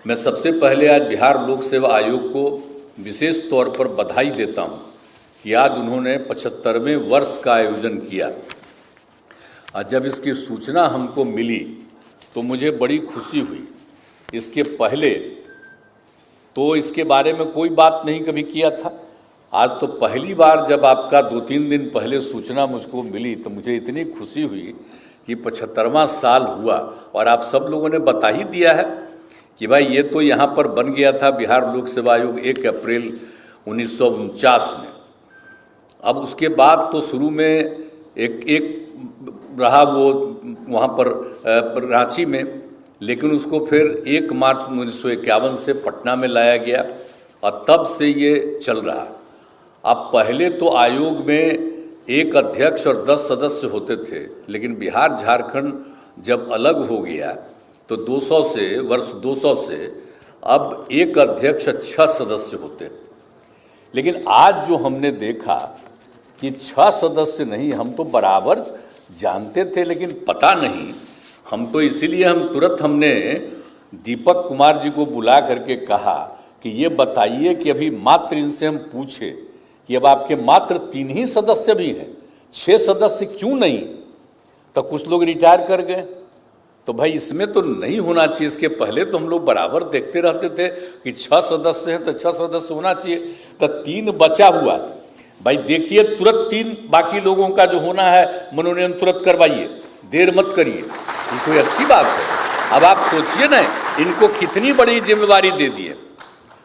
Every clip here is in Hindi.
मैं सबसे पहले आज बिहार लोक सेवा आयोग को विशेष तौर पर बधाई देता हूं कि आज उन्होंने 75वें वर्ष का आयोजन किया। और जब इसकी सूचना हमको मिली तो मुझे बड़ी खुशी हुई। इसके पहले तो इसके बारे में कोई बात नहीं कभी किया था। आज तो पहली बार जब आपका 2-3 दिन पहले सूचना मुझको मिली तो मुझे इतनी खुशी हुई कि 75वां साल हुआ। और आप सब लोगों ने बता ही दिया है कि भाई ये तो यहाँ पर बन गया था बिहार लोक सेवा आयोग 1 अप्रैल 1949 में। अब उसके बाद तो शुरू में एक रहा वो वहाँ पर रांची में, लेकिन उसको फिर 1 मार्च 1951 से पटना में लाया गया और तब से ये चल रहा। अब पहले तो आयोग में 1 अध्यक्ष और 10 सदस्य होते थे, लेकिन बिहार झारखंड जब अलग हो गया तो वर्ष 200 से अब 1 अध्यक्ष 6 सदस्य होते हैं। लेकिन आज जो हमने देखा कि 6 सदस्य नहीं, हम तो बराबर जानते थे लेकिन पता नहीं। हम तो इसीलिए हमने दीपक कुमार जी को बुला करके कहा कि ये बताइए कि अभी मात्र इनसे हम पूछे कि अब आपके मात्र 3 ही सदस्य भी हैं, 6 सदस्य क्यों नहीं? तो कुछ लोग रिटायर कर गए। तो भाई इसमें तो नहीं होना चाहिए। इसके पहले तो हम लोग बराबर देखते रहते थे कि 6 सदस्य हैं तो 6 सदस्य होना चाहिए। तो 3 बचा हुआ, भाई देखिए तुरंत 3 बाकी लोगों का जो होना है मनोनयन तुरंत करवाइए, देर मत करिए। ये कोई अच्छी बात है? अब आप सोचिए ना, इनको कितनी बड़ी जिम्मेवारी दे दी है।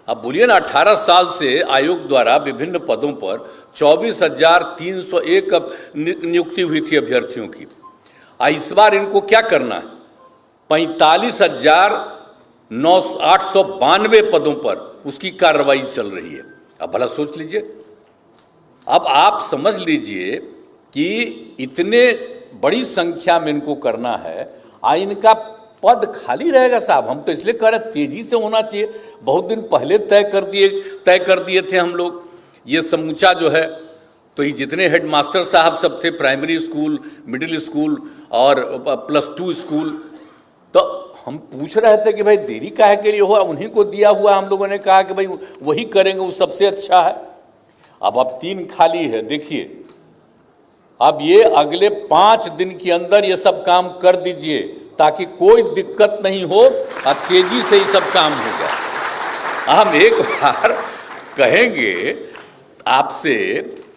अब बोलिए ना, 18 साल से आयोग द्वारा विभिन्न पदों पर 24,301 नियुक्ति हुई थी अभ्यर्थियों की। इस बार इनको क्या करना है? 45,892 पदों पर उसकी कार्रवाई चल रही है। अब भला सोच लीजिए, अब आप समझ लीजिए कि इतने बड़ी संख्या में इनको करना है, इनका पद खाली रहेगा साहब। हम तो इसलिए कह रहे हैं तेजी से होना चाहिए। बहुत दिन पहले तय कर दिए थे हम लोग ये समूचा जो है। तो ये जितने हेड मास्टर साहब सब थे, प्राइमरी स्कूल, मिडिल स्कूल और +2 स्कूल, तो हम पूछ रहे थे कि भाई देरी काहे के लिए हुआ? उन्हीं को दिया हुआ, हम लोगों ने कहा कि भाई वही करेंगे, वो सबसे अच्छा है। अब 3 खाली है। देखिए, अब ये अगले 5 दिन के अंदर ये सब काम कर दीजिए ताकि कोई दिक्कत नहीं हो और तेजी से ही सब काम हो जाए। हम एक बार कहेंगे आपसे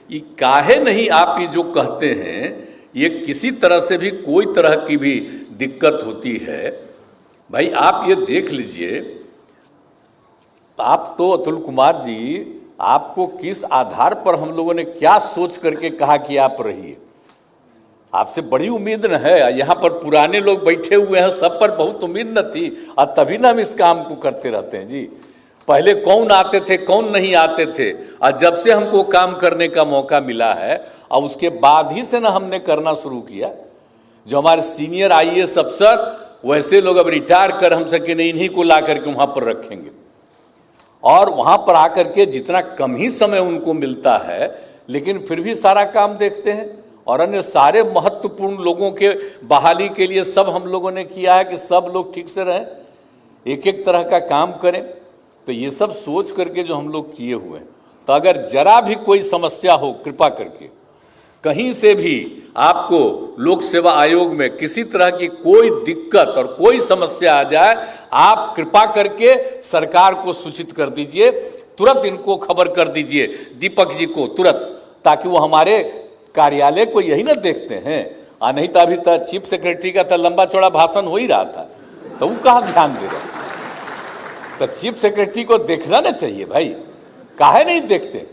कि काहे नहीं आप ये जो कहते हैं, ये किसी तरह से भी कोई तरह की भी दिक्कत होती है। भाई आप ये देख लीजिए, आप तो अतुल कुमार जी, आपको किस आधार पर हम लोगों ने क्या सोच करके कहा कि आप रहिए? आपसे बड़ी उम्मीद न है। यहाँ पर पुराने लोग बैठे हुए हैं, सब पर बहुत उम्मीद न थी और तभी ना हम इस काम को करते रहते हैं जी। पहले कौन आते थे, कौन नहीं आते थे, और जब से हमको काम करने का मौका मिला है और उसके बाद ही से ना हमने करना शुरू किया। जो हमारे सीनियर IAS अफसर, वैसे लोग अब रिटायर कर हम सके नहीं, इन्हीं को ला करके वहां पर रखेंगे और वहां पर आकर के जितना कम ही समय उनको मिलता है, लेकिन फिर भी सारा काम देखते हैं। और अन्य सारे महत्वपूर्ण लोगों के बहाली के लिए सब हम लोगों ने किया है कि सब लोग ठीक से रहें, एक तरह का काम करें। तो ये सब सोच करके जो हम लोग किए हुए हैं, तो अगर जरा भी कोई समस्या हो, कृपा करके कहीं से भी आपको लोक सेवा आयोग में किसी तरह की कोई दिक्कत और कोई समस्या आ जाए, आप कृपा करके सरकार को सूचित कर दीजिए, तुरंत इनको खबर कर दीजिए, दीपक जी को तुरंत, ताकि वो हमारे कार्यालय को यही ना देखते हैं। नहीं तो अभी तक चीफ सेक्रेटरी का तो लंबा चौड़ा भाषण हो ही रहा था, तो वो कहाँ ध्यान दे रहे? तो चीफ सेक्रेटरी को देखना ना चाहिए भाई, काहे नहीं देखते?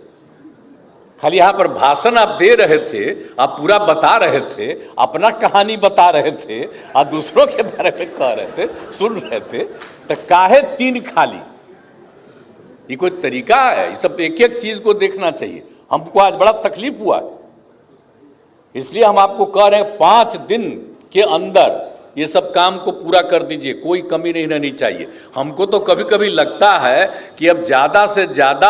खाली यहाँ पर भाषण आप दे रहे थे, आप पूरा बता रहे थे, अपना कहानी बता रहे थे और दूसरों के बारे में कह रहे थे, सुन रहे थे। तो काहे 3 खाली? ये कोई तरीका है? ये सब एक चीज को देखना चाहिए। हमको आज बड़ा तकलीफ हुआ, इसलिए हम आपको कह रहे हैं 5 दिन के अंदर ये सब काम को पूरा कर दीजिए, कोई कमी नहीं रहनी चाहिए। हमको तो कभी कभी लगता है कि अब ज्यादा से ज्यादा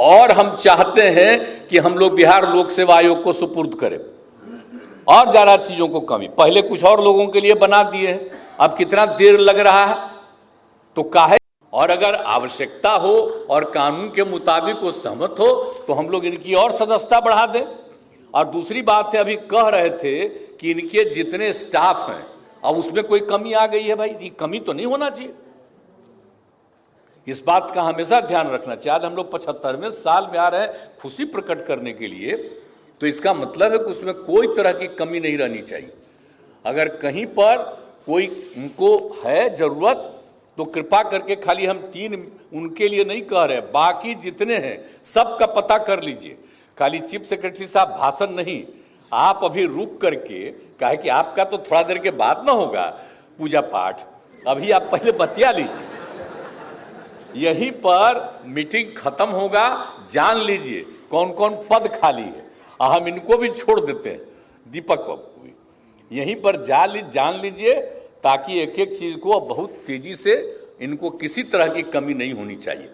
और हम चाहते हैं कि हम लोग बिहार लोक सेवा आयोग को सुपुर्द करें और ज्यादा चीजों को कमी। पहले कुछ और लोगों के लिए बना दिए हैं, अब कितना देर लग रहा है। तो काहे और अगर आवश्यकता हो और कानून के मुताबिक वो सहमत हो तो हम लोग इनकी और सदस्यता बढ़ा दें। और दूसरी बात है, अभी कह रहे थे कि इनके जितने स्टाफ हैं अब उसमें कोई कमी आ गई है। भाई ये कमी तो नहीं होना चाहिए, इस बात का हमेशा ध्यान रखना चाहिए। आज हम लोग 75वें साल में आ रहे हैं खुशी प्रकट करने के लिए, तो इसका मतलब है कि उसमें कोई तरह की कमी नहीं रहनी चाहिए। अगर कहीं पर कोई उनको है जरूरत तो कृपा करके, खाली हम 3 उनके लिए नहीं कह रहे, बाकी जितने हैं सबका पता कर लीजिए। खाली चीफ सेक्रेटरी साहब भाषण नहीं, आप अभी रुक करके, काहे कि आपका तो थोड़ा देर के बाद ना होगा पूजा पाठ, अभी आप पहले बतिया लीजिए, यहीं पर मीटिंग खत्म होगा, जान लीजिए कौन कौन पद खाली है। हम इनको भी छोड़ देते हैं, दीपक बाबू को भी यहीं पर जान लीजिए, ताकि एक एक चीज को बहुत तेजी से, इनको किसी तरह की कमी नहीं होनी चाहिए।